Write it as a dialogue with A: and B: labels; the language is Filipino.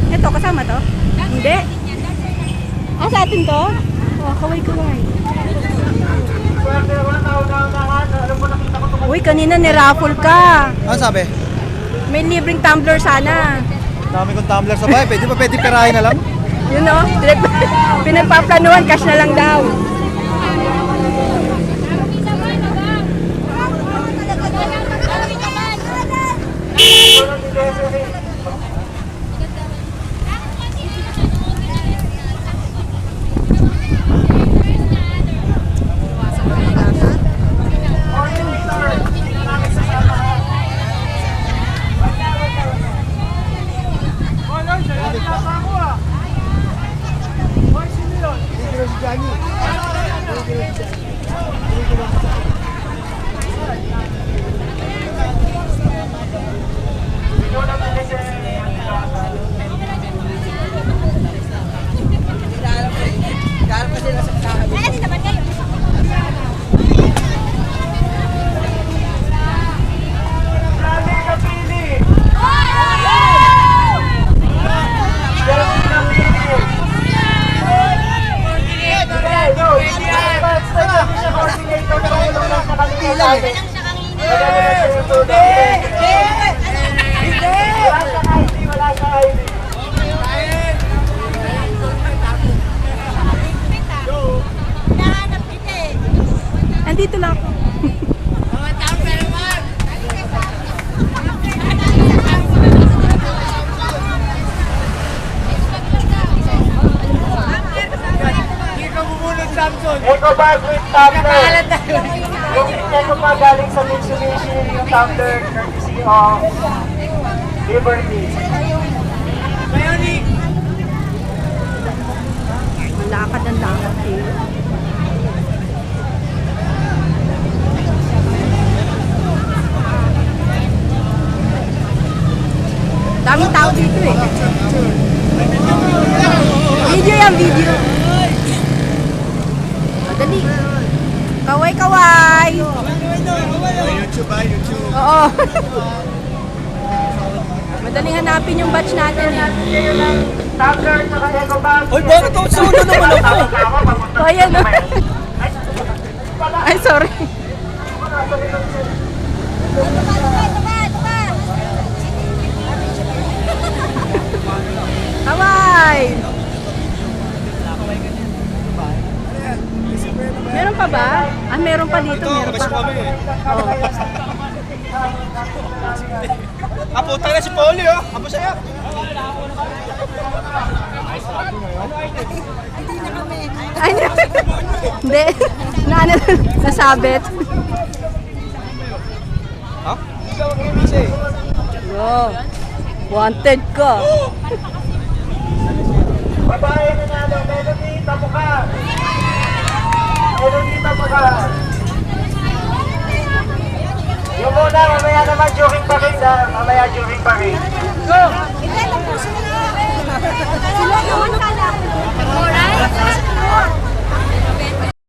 A: Ito, kasama to? Hindi. Ah, sa atin to? Oh, kaway-kaway. Uy, kanina niraffle ka.
B: Ano sabi?
A: May libreng tumbler sana.
B: Dami kong tumbler sa bahay. Pwede ba pwede pirahin na lang?
A: Yun o, pinagpaplanuhan, cash na lang daw. Andito lang ako.
C: Eco bag with tumbler. Yung eco bag galing sa Mitsubishi, yung tumbler courtesy of Liberty.
A: Malakad ang lakad eh. Daming tao dito eh. Video yan, video. Madali. Kaway-kaway.
B: YouTube ba? YouTube.
A: Oo. Madaling hanapin yung batch natin eh.
C: Tumbler tsaka eco bag.
B: Uy, bakit ako suno naman ako?
A: O, ayan o. Ay, sorry. Kaway! Meron pa ba? Ah, meron pa dito. Meron pa. Oh.
B: Apo tayo si Pauli oh. Apo sa'yo.
A: Ay, hindi. Nasabit.
B: Ha? Ikaw ang gimise.
A: Oh, wanted ka.
C: Babae na nalo, Melody, tapo ka. Melody, tapo ka. Yung muna, mamaya naman joking pa rin ha. Mamaya joking pa rin. Go!
A: Sila naman ka lang. Alright?